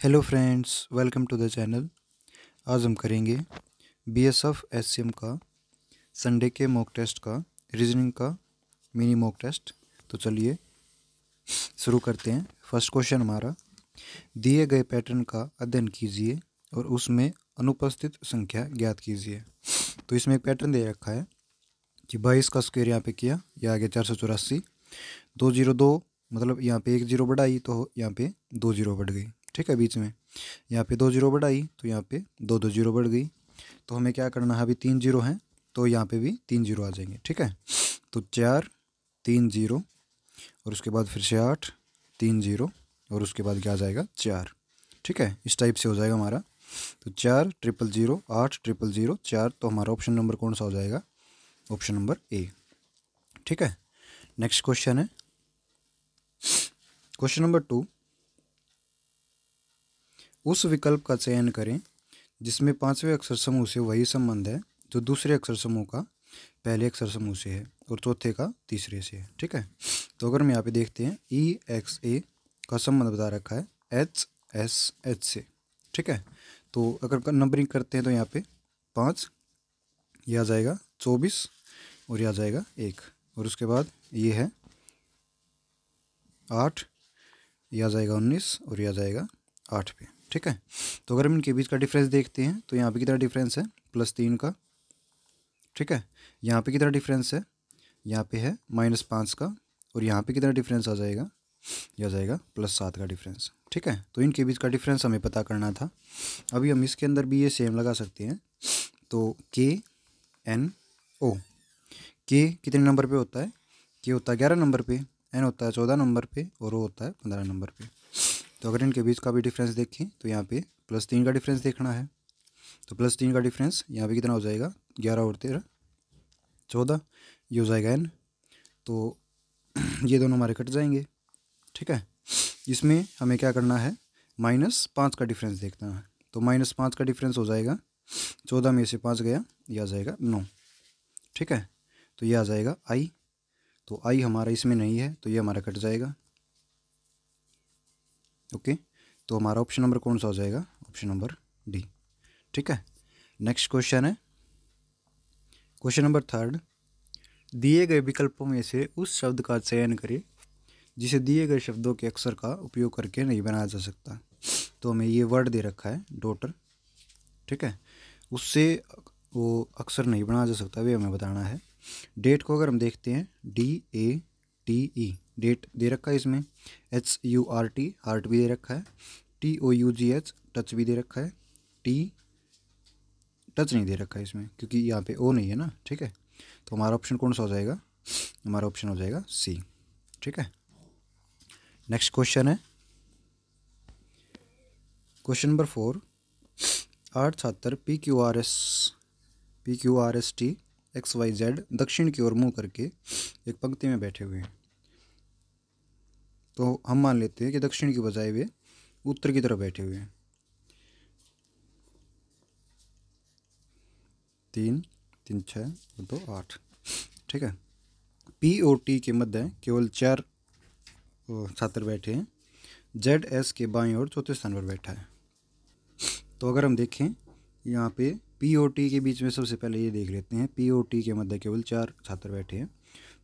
Hello friends, welcome to the channel. आज हम करेंगे बीएसएफ एससीएम का संडे के मॉक टेस्ट का रीजनिंग का मिनी मॉक टेस्ट। तो चलिए शुरू करते हैं। फर्स्ट क्वेश्चन हमारा, दिए गए पैटर्न का अध्ययन कीजिए और उसमें अनुपस्थित संख्या ज्ञात कीजिए। तो इसमें एक पैटर्न दे रखा है कि 22 का स्क्वायर यहाँ पे किया, यह आ गया 484। 202 मतलब यहाँ पे एक जीरो बढ़ाई तो यहाँ पे 2 जीरो बढ़ गई। ठीक है, बीच में यहाँ पे 2 जीरो बढ़ाई तो यहाँ पे दो जीरो बढ़ गई। तो हमें क्या करना है, अभी 3 जीरो हैं तो यहाँ पे भी 3 जीरो आ जाएंगे। ठीक है, तो 4 3 जीरो और उसके बाद फिर से 8 3 जीरो और उसके बाद क्या आ जाएगा 4। ठीक है, इस टाइप से हो जाएगा हमारा। तो 4 ट्रिपल जीरो 8 ट्रिपल जीरो 4, तो हमारा ऑप्शन नंबर कौन सा हो जाएगा? Option number A. ठीक है, नेक्स्ट क्वेश्चन है क्वेश्चन नंबर 2। उस विकल्प का चयन करें जिसमें पांचवें अक्षर समूह से वही संबंध है जो दूसरे अक्षर समूह का पहले अक्षर समूह से है और चौथे का तीसरे से है। ठीक है, तो अगर हम यहाँ पे देखते हैं EXA का संबंध बता रखा है HSH से। ठीक है, तो अगर नंबरिंग करते हैं तो यहाँ पे 5, यह आ जाएगा 24 और यह आ जाएगा 1, और उसके बाद ये है 8, यह आ जाएगा 19 और यह आ जाएगा 8 पे। ठीक है, तो अगर हम इनके बीच का डिफरेंस देखते हैं तो यहाँ पे कितना डिफरेंस है? +3 का। ठीक है, यहाँ पे कितना डिफरेंस है? यहाँ पे है -5 का, और यहाँ पे कितना डिफरेंस आ जाएगा? यह आ जाएगा +7 का डिफरेंस। ठीक है, तो इनके बीच का डिफरेंस हमें पता करना था। अभी हम इसके अंदर भी ये सेम लगा सकते हैं। तो KNO, के कितने नंबर पे होता है? के होता है 11 नंबर पे, एन होता है 14 नंबर पे और ओ होता है 15 नंबर पे। तो अगर इनके बीच का भी डिफरेंस देखें तो यहाँ पे +3 का डिफरेंस देखना है। तो +3 का डिफरेंस यहाँ पे कितना हो जाएगा? 11 और 13 14, ये हो जाएगा n। तो ये दोनों हमारे कट जाएंगे। ठीक है, इसमें हमें क्या करना है? -5 का डिफरेंस देखना है। तो -5 का डिफरेंस हो जाएगा 14 में से 5 गया, यह आ जाएगा 9। ठीक है, तो ये आ जाएगा I। तो I हमारा इसमें नहीं है तो ये हमारा कट जाएगा। ओके, तो हमारा ऑप्शन नंबर कौन सा हो जाएगा? Option number D. ठीक है, नेक्स्ट क्वेश्चन है क्वेश्चन नंबर 3। दिए गए विकल्पों में से उस शब्द का चयन करें जिसे दिए गए शब्दों के अक्षर का उपयोग करके नहीं बनाया जा सकता। तो हमें ये वर्ड दे रखा है डॉटर। ठीक है, उससे वो अक्षर नहीं बनाया जा सकता, वे हमें बताना है। डेट को अगर हम देखते हैं DATE, डेट दे रखा है इसमें। HURT, हार्ट भी दे रखा है। TOUGH, टच भी दे रखा है। टी टच नहीं दे रखा है इसमें क्योंकि यहाँ पे ओ नहीं है ना। ठीक है, तो हमारा ऑप्शन कौन सा हो जाएगा? हमारा ऑप्शन हो जाएगा सी। ठीक है, नेक्स्ट क्वेश्चन है क्वेश्चन नंबर 4। 8 छात्र PQRST XYZ दक्षिण की ओर मुंह करके एक पंक्ति में बैठे हुए हैं। तो हम मान लेते हैं कि दक्षिण की बजाय वे उत्तर की तरफ बैठे हुए हैं। 3 3 6 2 8। ठीक है, P और T के मध्य केवल 4 छात्र बैठे हैं। ZS के बाईं ओर चौथे स्थान पर बैठा है। तो अगर हम देखें यहाँ पे P और T के बीच में सबसे पहले ये देख लेते हैं। P और T के मध्य केवल 4 छात्र बैठे हैं,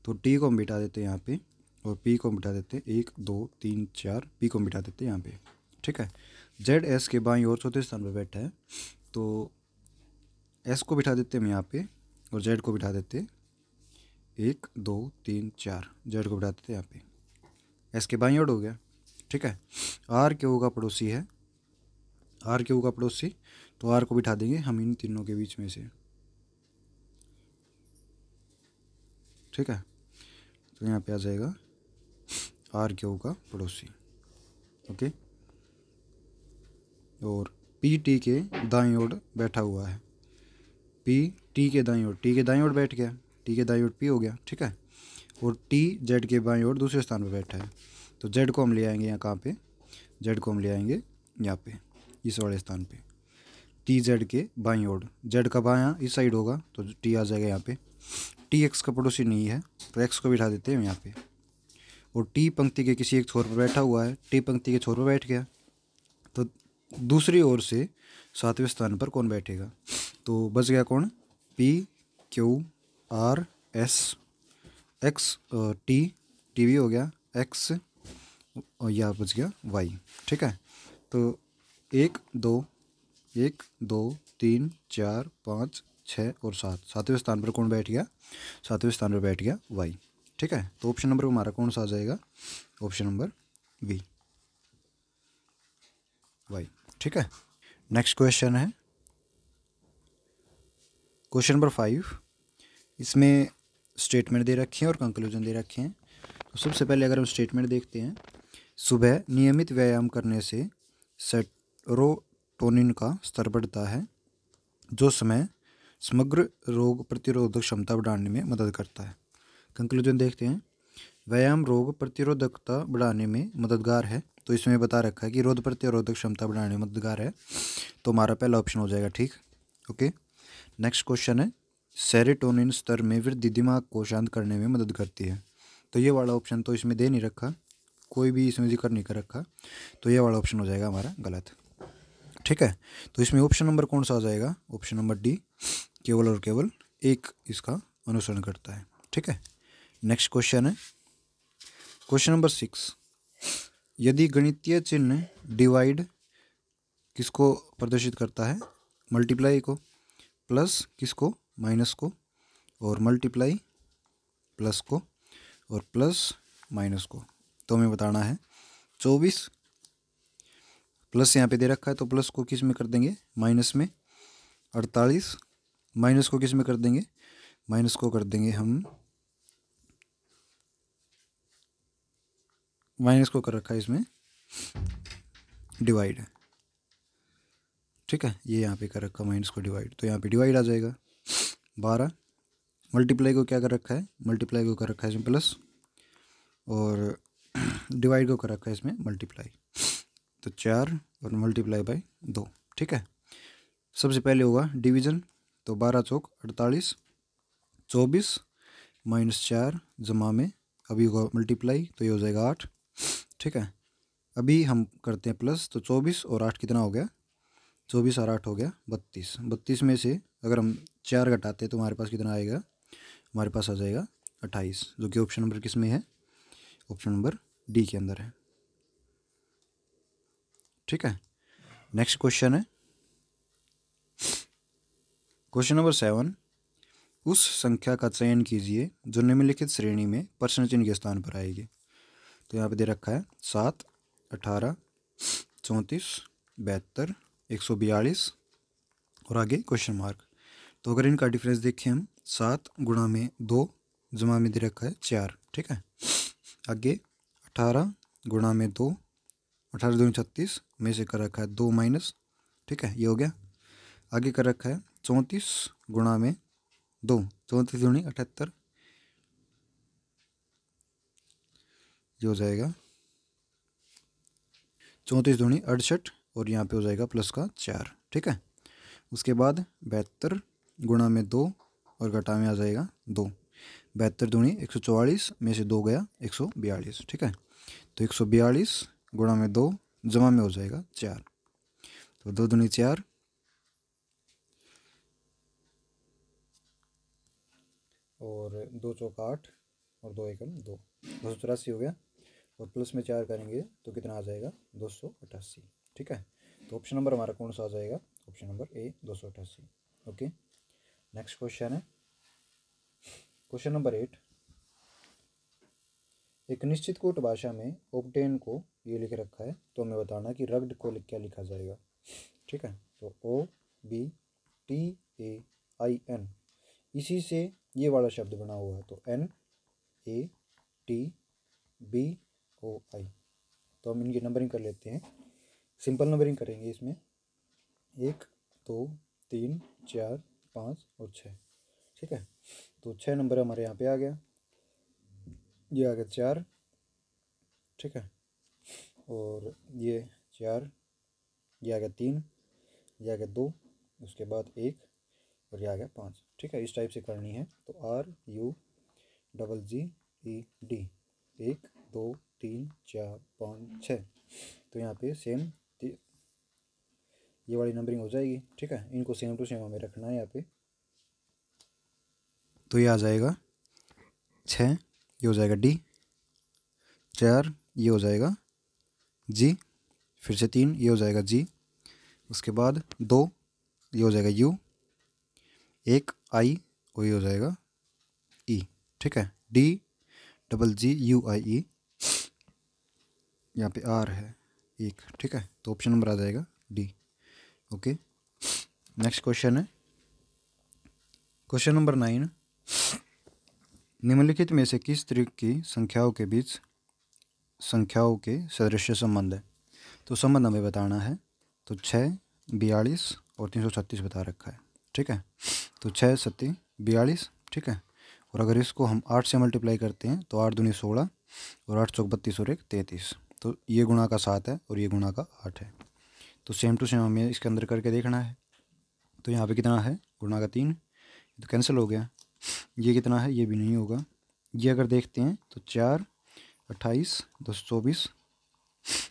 तो T को हम बिठा देते हैं यहाँ पे और P को हम बिठा देते हैं 1 2 3 4, P को हम बिठा देते हैं यहाँ पे। ठीक है, ZS के बाईं ओर चौथे स्थान पर बैठा है, तो S को बिठा देते हैं हम यहाँ पे और Z को बिठा देते 1 2 3 4, Z को बिठा देते हैं यहाँ पे। S के बाईं ओर हो गया। ठीक है, R क्यू का पड़ोसी है, R क्यू का पड़ोसी, तो R को बिठा देंगे हम इन तीनों के बीच में से। ठीक है, तो यहाँ पे आ जाएगा R क्यू का पड़ोसी। ओके, और P T के दाईं ओर बैठा हुआ है। P T के दाईं ओर, T के दाईं ओर बैठ गया, T के दाईं ओर P हो गया। ठीक है, और T Z के बाईं ओर दूसरे स्थान पर बैठा है, तो Z को हम ले आएंगे यहाँ कहाँ पे? Z को हम ले आएंगे यहाँ पे इस वाले स्थान पे। TZ के बाईं ओर, Z का बायां इस साइड होगा तो T आ जाएगा यहाँ पे। T X का पड़ोसी नहीं है तो X को बिठा देते हैं यहाँ पे, और T पंक्ति के किसी एक छोर पर बैठा हुआ है, T पंक्ति के छोर पर बैठ गया तो दूसरी ओर से 7वें स्थान पर कौन बैठेगा। तो बच गया कौन, P Q R S x T, T भी हो गया, एक्स और यहाँ बच गया वाई। ठीक है, तो 1 2 1 2 3 4 5 6 और 7, 7वें स्थान पर कौन बैठ गया, 7वें स्थान पर बैठ गया वाई। ठीक है, तो ऑप्शन नंबर हमारा कौन सा आ जाएगा, ऑप्शन नंबर बी, वाई। ठीक है, नेक्स्ट क्वेश्चन है क्वेश्चन नंबर 5। इसमें स्टेटमेंट दे रखे हैं और कंक्लूजन दे रखे हैं। तो सबसे पहले अगर हम स्टेटमेंट देखते हैं, सुबह नियमित व्यायाम करने से सेरोटोनिन का स्तर बढ़ता है, जो समय समग्र रोग प्रतिरोधक क्षमता बढ़ाने में मदद करता है। कंक्लूजन देखते हैं, व्यायाम रोग प्रतिरोधकता बढ़ाने में मददगार है। तो इसमें बता रखा है कि रोग प्रतिरोधक क्षमता बढ़ाने में मददगार है, तो हमारा पहला ऑप्शन हो जाएगा ठीक। ओके, नेक्स्ट क्वेश्चन है, सेरोटोनिन स्तर में वृद्धि दिमाग को शांत करने में मदद करती है। तो ये वाला ऑप्शन तो इसमें दे नहीं रखा, कोई भी इसमें जिक्र नहीं कर रखा, तो ये वाला ऑप्शन हो जाएगा हमारा गलत। ठीक है, तो इसमें ऑप्शन नंबर कौन सा आ जाएगा, ऑप्शन नंबर डी, केवल और केवल एक इसका अनुसरण करता है। ठीक है, नेक्स्ट क्वेश्चन है क्वेश्चन नंबर 6। यदि गणितीय चिन्ह डिवाइड किसको प्रदर्शित करता है, मल्टीप्लाई को, प्लस किसको, माइनस को, और मल्टीप्लाई प्लस को, और प्लस माइनस को। तो हमें बताना है 24 प्लस यहाँ पे दे रखा है, तो प्लस को किस में कर देंगे, माइनस में। 48 माइनस को किस में कर देंगे, माइनस को कर देंगे हम, माइनस को कर रखा है इसमें डिवाइड। ठीक है, ये यहाँ पे कर रखा माइनस को डिवाइड, तो यहाँ पे डिवाइड आ जाएगा 12। मल्टीप्लाई को क्या कर रखा है, मल्टीप्लाई को कर रखा है इसमें प्लस, और डिवाइड को कर रखा है इसमें मल्टीप्लाई, तो 4 और मल्टीप्लाई बाय 2। ठीक है, सबसे पहले होगा डिवीजन, तो 12 चौक 48, 24 माइनस 4 जमा में, अभी होगा मल्टीप्लाई, तो ये हो जाएगा 8। ठीक है, अभी हम करते हैं प्लस, तो 24 और 8 कितना हो गया, 24 और 8 हो गया 32। 32 में से अगर हम 4 घटाते हैं तो हमारे पास कितना आएगा, हमारे पास आ जाएगा 28, जो कि ऑप्शन नंबर किस में है, ऑप्शन नंबर डी के अंदर है। ठीक है, नेक्स्ट क्वेश्चन है क्वेश्चन नंबर 7। उस संख्या का चयन कीजिए जो निम्नलिखित श्रेणी में प्रश्न चिन्ह के स्थान पर आएगी। तो यहाँ पे दे रखा है 7, 18, 34, 72, 142 और आगे क्वेश्चन मार्क। तो अगर इनका डिफरेंस देखें हम, 7 गुणा में 2 जमा में दे रखा है 4। ठीक है, आगे 18 गुणा में 2, 18 दूनी 36 में से कर रखा है 2 माइनस। ठीक है, ये हो गया। आगे कर रखा है 34 गुणा में 2, 34 दूनी 78, ये हो जाएगा 34 दूनी 68, और यहाँ पे हो जाएगा प्लस का 4। ठीक है, उसके बाद 72 गुणा में 2 और घटा में आ जाएगा 2, 72 दूनी 144 में से 2 गया 142। ठीक है, तो 142 गुणा में 2 जमा में हो जाएगा 4, तो 2 दूनी 4 और 2 चौका 8 और 2 एकम 2, 284 हो गया, और प्लस में 4 करेंगे तो कितना आ जाएगा, 288। ठीक है, तो ऑप्शन नंबर हमारा कौन सा आ जाएगा, option number A 288। Okay, next question है क्वेश्चन नंबर 8। एक निश्चित कोट भाषा में ऑब्टेन को ये लिख रखा है, तो हमें बताना कि रग्ड को क्या लिखा जाएगा। ठीक है, तो OBTAIN, इसी से ये वाला शब्द बना हुआ है, तो NATBOI। तो हम इनकी नंबरिंग कर लेते हैं, सिंपल नंबरिंग करेंगे इसमें, 1 2 3 4 5 और 6। ठीक है, तो 6 नंबर हमारे यहाँ पे आ गया, ये आ गया 4। ठीक है, और ये 4, ये आ गया 3, ये आ गया 2, उसके बाद 1, और ये आ गया 5। ठीक है, इस टाइप से करनी है, तो RUGGED 1 2 3 4 5 6। तो यहाँ पे सेम ये वाली नंबरिंग हो जाएगी। ठीक है, इनको सेम टू सेम हमें रखना है यहाँ पे। तो ये आ जाएगा 6, ये हो जाएगा डी, 4 ये हो जाएगा जी, फिर से 3 ये हो जाएगा जी, उसके बाद 2 ये हो जाएगा यू, 1 आई और ये हो जाएगा ई। ठीक है, डी डबल जी यू आई ई, यहाँ पे आर है 1। ठीक है, तो ऑप्शन नंबर आ जाएगा डी। ओके, नेक्स्ट क्वेश्चन है क्वेश्चन नंबर 9। निम्नलिखित में से किस तरह की संख्याओं के बीच संख्याओं के सदृश संबंध है? तो संबंध हमें बताना है। तो 6, 42 और 336 बता रखा है। ठीक है, तो 6 7 42। ठीक है, और अगर इसको हम 8 से मल्टीप्लाई करते हैं तो 8 दूनी 16 और 8 चौक 32 और 1 33। तो ये गुणा का 7 है और ये गुणा का 8 है। तो सेम टू सेम हमें इसके अंदर करके देखना है। तो यहाँ पे कितना है, गुणा का 3, तो कैंसिल हो गया। ये कितना है, ये भी नहीं होगा। ये अगर देखते हैं तो 4 28 10 24,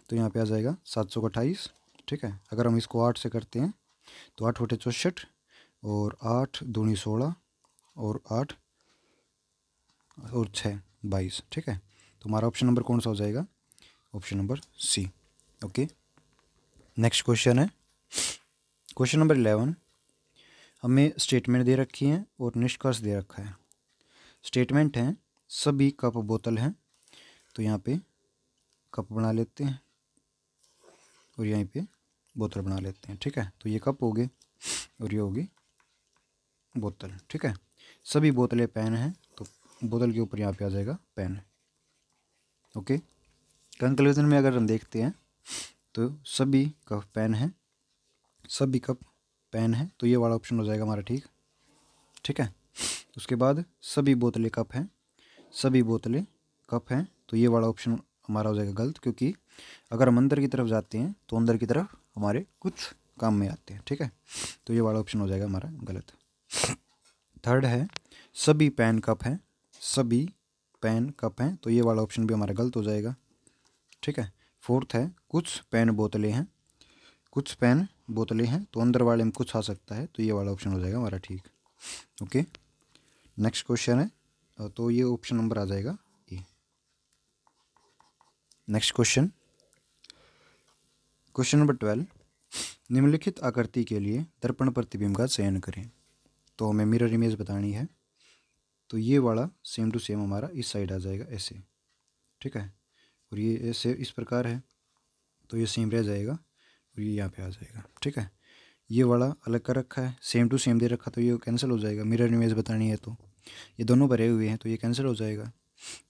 तो यहाँ पे आ जाएगा 728। ठीक है, अगर हम इसको 8 से करते हैं तो 8 बटे 64 और 8 दूनी 16 और 8 और 6 22। ठीक है, तो हमारा ऑप्शन नंबर कौन सा हो जाएगा, option number C. Okay, next question है क्वेश्चन नंबर 11। हमें स्टेटमेंट दे रखी है और निष्कर्ष दे रखा है। स्टेटमेंट है सभी कप बोतल हैं, तो यहाँ पे कप बना लेते हैं और यहीं पे बोतल बना लेते हैं। ठीक है, तो ये कप हो गए और ये होगी बोतल। ठीक है, सभी बोतलें पेन हैं, तो बोतल के ऊपर यहाँ पे आ जाएगा पेन। ओके, कंक्लूजन में अगर हम देखते हैं तो सभी कप पेन हैं, सभी कप पेन है, तो ये वाला ऑप्शन हो जाएगा हमारा ठीक। ठीक है, उसके बाद सभी बोतलें कप हैं, सभी बोतलें कप हैं, तो ये वाला ऑप्शन हमारा हो जाएगा गलत, क्योंकि अगर हम अंदर की तरफ जाते हैं तो अंदर की तरफ हमारे कुछ काम में आते हैं। ठीक है, तो ये वाला ऑप्शन हो जाएगा हमारा गलत। थर्ड है सभी पेन कप हैं, सभी पेन कप हैं, तो ये वाला ऑप्शन भी हमारा गलत हो जाएगा। ठीक है, फोर्थ है कुछ पेन बोतलें हैं, कुछ पेन बोतलें हैं, तो अंदर वाले में कुछ आ सकता है, तो ये वाला ऑप्शन हो जाएगा हमारा ठीक। ओके, नेक्स्ट क्वेश्चन है, तो ये ऑप्शन नंबर आ जाएगा ए। Next question number 12। निम्नलिखित आकृति के लिए दर्पण प्रतिबिंब का चयन करें। तो हमें मिरर इमेज बतानी है, तो ये वाला सेम टू सेम हमारा इस साइड आ जाएगा ऐसे। ठीक है, और ये ऐसे इस प्रकार है, तो ये सेम रह जाएगा और ये यहाँ पे आ जाएगा। ठीक है, ये वाला अलग कर रखा है, सेम टू सेम दे रखा, तो ये कैंसिल हो जाएगा। मिरर इमेज बतानी है तो ये दोनों भरे हुए हैं, तो ये कैंसिल हो जाएगा।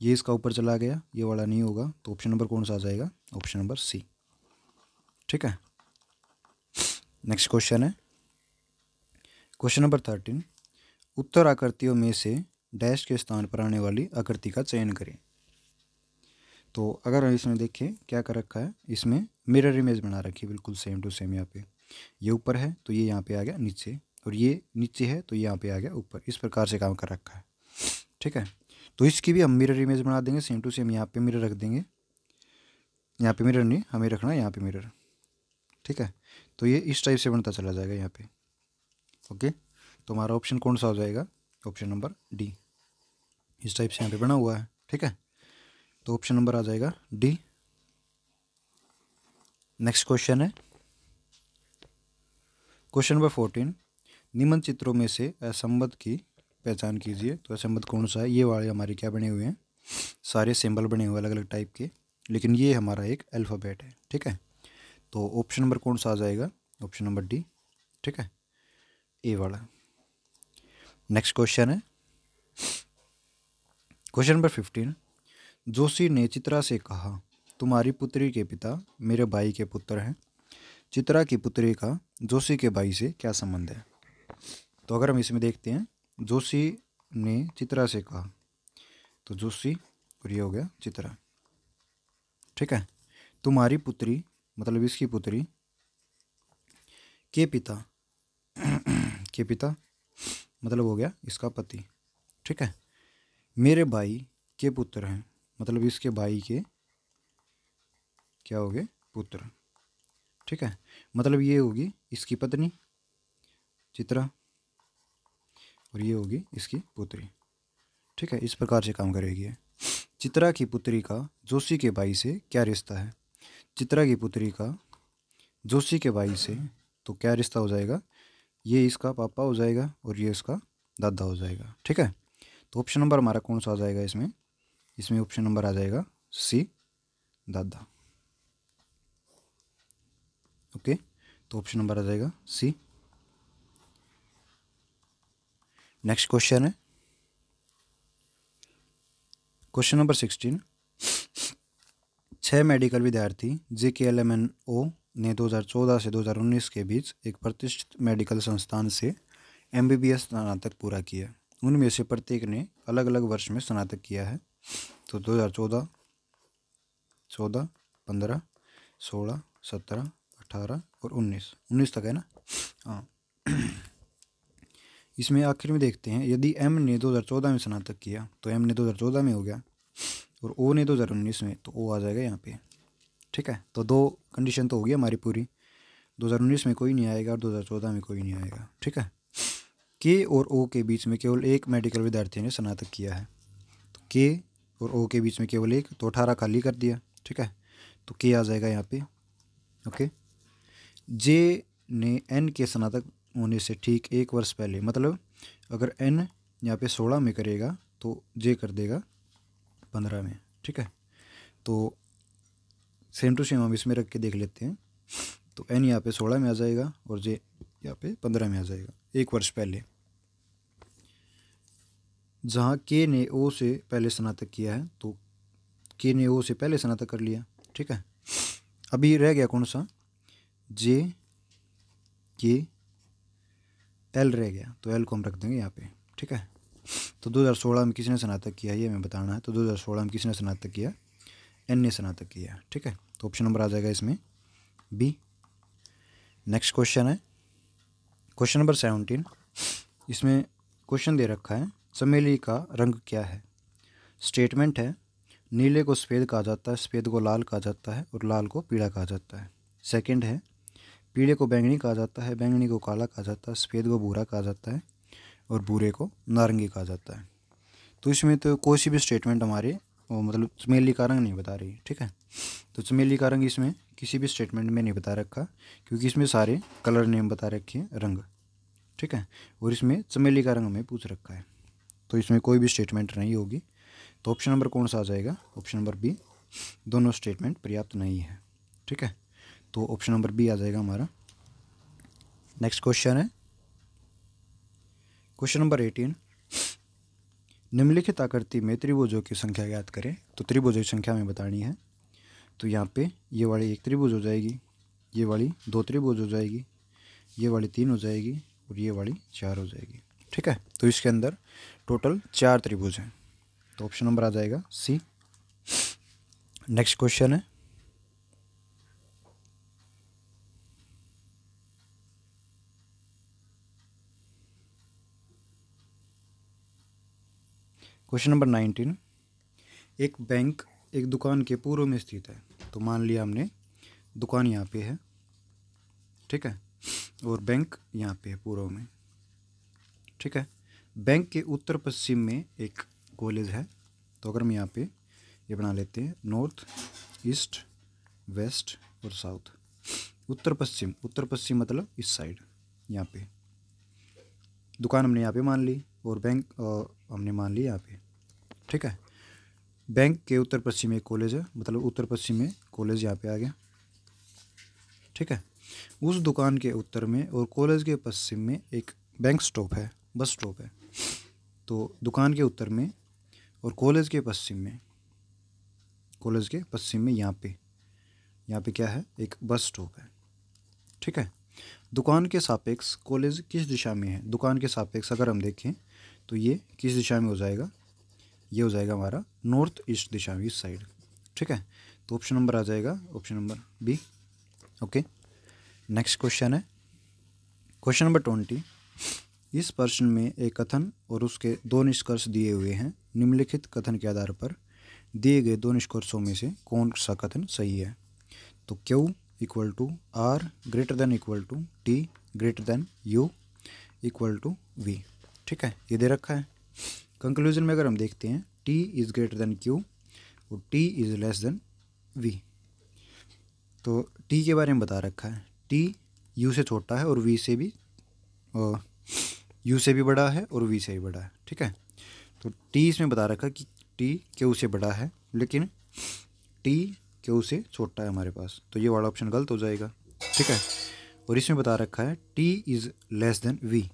ये इसका ऊपर चला गया, ये वाला नहीं होगा, तो ऑप्शन नंबर कौन सा आ जाएगा, ऑप्शन नंबर सी। ठीक है, नेक्स्ट क्वेश्चन है क्वेश्चन नंबर 13। उत्तर आकृतियों में से डैश के स्थान पर आने वाली आकृति का चयन करें। तो अगर हम इसमें देखें क्या कर रखा है, इसमें मिरर इमेज बना रखी है बिल्कुल सेम टू सेम। यहाँ पे ये ऊपर है तो ये यहाँ पे आ गया नीचे, और ये नीचे है तो ये यहाँ पे आ गया ऊपर, इस प्रकार से काम कर रखा है। ठीक है, तो इसकी भी हम मिरर इमेज बना देंगे सेम टू सेम। यहाँ पे मिरर रख देंगे, यहाँ पे मिरर नहीं हमें रखना है, यहाँ पे मिरर। ठीक है, तो ये इस टाइप से बनता चला जाएगा यहाँ पे। ओके, तो हमारा ऑप्शन कौन सा हो जाएगा, ऑप्शन नंबर डी। इस टाइप से यहाँ पे बना हुआ है। ठीक है, तो ऑप्शन नंबर आ जाएगा डी। नेक्स्ट क्वेश्चन है क्वेश्चन नंबर 14। निम्न चित्रों में से असंबद्ध की पहचान कीजिए। तो असंबद्ध कौन सा है, ये वाले हमारे क्या बने हुए हैं, सारे सिंबल बने हुए अलग अलग टाइप के, लेकिन ये हमारा एक अल्फ़ाबेट है। ठीक है, तो ऑप्शन नंबर कौन सा आ जाएगा, ऑप्शन नंबर डी। ठीक है, ए वाला। नेक्स्ट क्वेश्चन है क्वेश्चन नंबर 15। जोशी ने चित्रा से कहा, तुम्हारी पुत्री के पिता मेरे भाई के पुत्र हैं। चित्रा की पुत्री का जोशी के भाई से क्या संबंध है। तो अगर हम इसमें देखते हैं, जोशी ने चित्रा से कहा, तो जोशी और ये हो गया चित्रा। ठीक है, तुम्हारी पुत्री मतलब इसकी पुत्री के पिता के पिता मतलब हो गया इसका पति। ठीक है, मेरे भाई के पुत्र हैं मतलब इसके भाई के क्या हो गए, पुत्र। ठीक है, मतलब ये होगी इसकी पत्नी चित्रा और ये होगी इसकी पुत्री। ठीक है, इस प्रकार से काम करेगी ये। चित्रा की पुत्री का जोशी के भाई से क्या रिश्ता है? चित्रा की पुत्री का जोशी के भाई से तो क्या रिश्ता हो जाएगा? ये इसका पापा हो जाएगा और ये इसका दादा हो जाएगा। ठीक है, तो ऑप्शन नंबर हमारा कौन सा आ जाएगा इसमें? इसमें ऑप्शन नंबर आ जाएगा सी, दादा। ओके, तो ऑप्शन नंबर आ जाएगा सी। नेक्स्ट क्वेश्चन है क्वेश्चन नंबर 16। 6 मेडिकल विद्यार्थी JKLMNO ने 2014 से 2019 के बीच एक प्रतिष्ठित मेडिकल संस्थान से MBBS स्नातक पूरा किया। उनमें से प्रत्येक ने अलग अलग वर्ष में स्नातक किया है। तो 2014, 14, 15, 16, 17, 18 और 19 तक है ना। हाँ, इसमें आखिर में देखते हैं, यदि M ने 2014 में स्नातक किया तो M ने 2014 में हो गया और O ने 2019 में, तो O आ जाएगा यहाँ पे। ठीक है, तो 2 कंडीशन तो होगी हमारी पूरी। 2019 में कोई नहीं आएगा और 2014 में कोई नहीं आएगा। ठीक है, K और O के बीच में केवल एक मेडिकल विद्यार्थी ने स्नातक किया है। तो K और O के बीच में केवल एक, तो 18 खाली कर दिया। ठीक है, तो K आ जाएगा यहाँ पे। ओके, J ने N के स्नातक होने से ठीक 1 वर्ष पहले, मतलब अगर N यहाँ पे 16 में करेगा तो J कर देगा 15 में। ठीक है, तो सेम टू सेम हम इसमें रख के देख लेते हैं। तो N यहाँ पे 16 में आ जाएगा और J यहाँ पे 15 में आ जाएगा 1 वर्ष पहले। जहाँ K ने O से पहले स्नातक किया है तो K ने O से पहले स्नातक कर लिया। ठीक है, अभी रह गया कौन सा? J, K, L रह गया, तो L को हम रख देंगे यहाँ पे। ठीक है, तो 2016 में किसने स्नातक किया ये हमें बताना है। तो 2016 में किसने स्नातक किया? N ने स्नातक किया। ठीक है, तो ऑप्शन नंबर आ जाएगा इसमें B। नेक्स्ट क्वेश्चन है क्वेश्चन नंबर 17। इसमें क्वेश्चन दे रखा है, चमेली का रंग क्या है? स्टेटमेंट है, नीले को सफ़ेद कहा जाता है, सफ़ेद को लाल कहा जाता है और लाल को पीला कहा जाता है। सेकंड है, पीले को बैंगनी कहा जाता है, बैंगनी को काला कहा जाता है, सफ़ेद को भूरा कहा जाता है और भूरे को नारंगी कहा जाता है। तो इसमें तो कोई सी भी स्टेटमेंट हमारे मतलब चमेली का रंग नहीं बता रही। ठीक है, तो चमेली का रंग इसमें किसी भी स्टेटमेंट में नहीं बता रखा, क्योंकि इसमें सारे कलर नेम बता रखे हैं, रंग। ठीक है, और इसमें चमेली का रंग हमें पूछ रखा है, तो इसमें कोई भी स्टेटमेंट नहीं होगी। तो ऑप्शन नंबर कौन सा आ जाएगा? ऑप्शन नंबर B, दोनों स्टेटमेंट पर्याप्त नहीं है। ठीक है, तो ऑप्शन नंबर B आ जाएगा हमारा। नेक्स्ट क्वेश्चन है क्वेश्चन नंबर 18। निम्नलिखित आकृति में त्रिभुजों की संख्या ज्ञात करें। तो त्रिभुजों की संख्या हमें बतानी है। तो यहाँ पे ये वाली 1 त्रिभुज हो जाएगी, ये वाली 2 त्रिभुज हो जाएगी, ये वाली 3 हो जाएगी और ये वाली 4 हो जाएगी। ठीक है, तो इसके अंदर टोटल 4 त्रिभुज हैं, तो ऑप्शन नंबर आ जाएगा C। नेक्स्ट क्वेश्चन है क्वेश्चन नंबर 19। एक बैंक एक दुकान के पूर्व में स्थित है। तो मान लिया हमने दुकान यहाँ पे है, ठीक है, और बैंक यहाँ पे है पूर्व में। ठीक है, बैंक के उत्तर पश्चिम में एक कॉलेज है। तो अगर हम यहाँ पे ये बना लेते हैं, नॉर्थ, ईस्ट, वेस्ट और साउथ। उत्तर पश्चिम मतलब इस साइड। यहाँ पे दुकान हमने यहाँ पे मान ली और बैंक हमने मान ली यहाँ पे। ठीक है, बैंक के उत्तर पश्चिम में एक कॉलेज है, मतलब उत्तर पश्चिम में कॉलेज यहाँ पे आ गया। ठीक है, उस दुकान के उत्तर में और कॉलेज के पश्चिम में एक बैंक स्टॉप है, बस स्टॉप है। तो दुकान के उत्तर में और कॉलेज के पश्चिम में यहाँ पे क्या है? एक बस स्टॉप है। ठीक है, दुकान के सापेक्ष कॉलेज किस दिशा में है? दुकान के सापेक्ष अगर हम देखें तो ये किस दिशा में हो जाएगा? ये हो जाएगा हमारा नॉर्थ ईस्ट दिशा में, इस साइड। ठीक है, तो ऑप्शन नंबर आ जाएगा option number B। Okay, next question है क्वेश्चन नंबर 20। इस प्रश्न में एक कथन और उसके 2 निष्कर्ष दिए हुए हैं। निम्नलिखित कथन के आधार पर दिए गए 2 निष्कर्षों में से कौन सा कथन सही है? तो Q equal to R greater than equal to T greater than U equal to V. ठीक है, ये दे रखा है। कंक्लूजन में अगर हम देखते हैं T is greater than Q और T is less than V, तो टी के बारे में बता रखा है टी यू से छोटा है और वी से भी यू से भी बड़ा है और वी से भी बड़ा है। ठीक है, तो टी इसमें बता रखा है कि टी क्यू से बड़ा है लेकिन टी क्यू से छोटा है हमारे पास, तो ये वाला ऑप्शन गलत हो जाएगा। ठीक है, और इसमें बता रखा है T is less than V,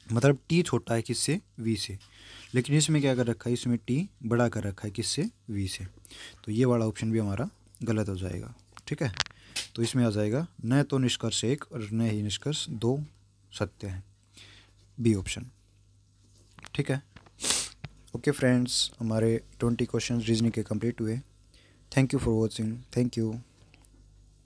मतलब टी छोटा है किससे, वी से, लेकिन इसमें क्या कर रखा है, इसमें टी बड़ा कर रखा है किससे, वी से, तो ये वाला ऑप्शन भी हमारा गलत हो जाएगा। ठीक है, तो इसमें आ जाएगा न तो निष्कर्ष एक और न ही निष्कर्ष दो सत्य है, बी ऑप्शन। ठीक है, ओके फ्रेंड्स, हमारे 20 क्वेश्चन रीजनिंग के कंप्लीट हुए। Thank you for watching, thank you.